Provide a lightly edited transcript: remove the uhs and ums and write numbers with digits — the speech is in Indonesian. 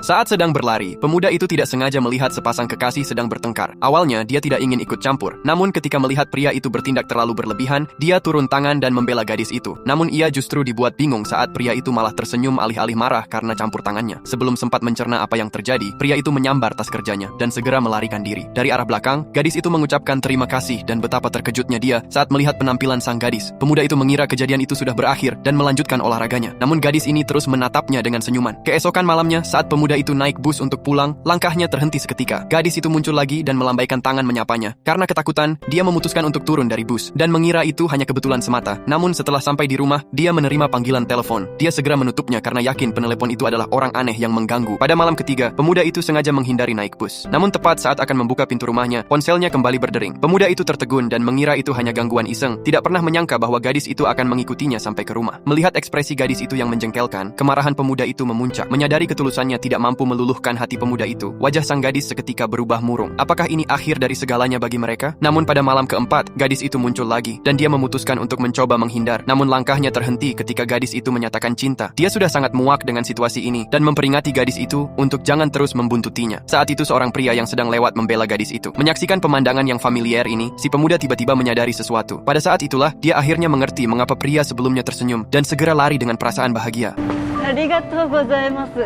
Saat sedang berlari, pemuda itu tidak sengaja melihat sepasang kekasih sedang bertengkar. Awalnya, dia tidak ingin ikut campur. Namun ketika melihat pria itu bertindak terlalu berlebihan, dia turun tangan dan membela gadis itu. Namun ia justru dibuat bingung saat pria itu malah tersenyum alih-alih marah karena campur tangannya. Sebelum sempat mencerna apa yang terjadi, pria itu menyambar tas kerjanya dan segera melarikan diri. Dari arah belakang, gadis itu mengucapkan terima kasih dan betapa terkejutnya dia saat melihat penampilan sang gadis. Pemuda itu mengira kejadian itu sudah berakhir dan melanjutkan olahraganya. Namun gadis ini terus menatapnya dengan senyuman. Keesokan malamnya, saat pemuda itu naik bus untuk pulang, langkahnya terhenti seketika. Gadis itu muncul lagi dan melambaikan tangan menyapanya. Karena ketakutan, dia memutuskan untuk turun dari bus dan mengira itu hanya kebetulan semata. Namun setelah sampai di rumah, dia menerima panggilan telepon. Dia segera menutupnya karena yakin penelepon itu adalah orang aneh yang mengganggu. Pada malam ketiga, pemuda itu sengaja menghindari naik bus. Namun tepat saat akan membuka pintu rumahnya, ponselnya kembali berdering. Pemuda itu tertegun dan mengira itu hanya gangguan iseng. Tidak pernah menyangka bahwa gadis itu akan mengikutinya sampai ke rumah. Melihat ekspresi gadis itu yang menjengkelkan, kemarahan pemuda itu memuncak. Menyadari ketulusannya tidak mampu meluluhkan hati pemuda itu, wajah sang gadis seketika berubah murung. Apakah ini akhir dari segalanya bagi mereka? Namun pada malam keempat, gadis itu muncul lagi dan dia memutuskan untuk mencoba menghindar. Namun langkahnya terhenti ketika gadis itu menyatakan cinta. Dia sudah sangat muak dengan situasi ini dan memperingati gadis itu untuk jangan terus membuntutinya. Saat itu seorang pria yang sedang lewat membela gadis itu. Menyaksikan pemandangan yang familiar ini, si pemuda tiba-tiba menyadari sesuatu. Pada saat itulah, dia akhirnya mengerti mengapa pria sebelumnya tersenyum dan segera lari dengan perasaan bahagia. ありがとうございます。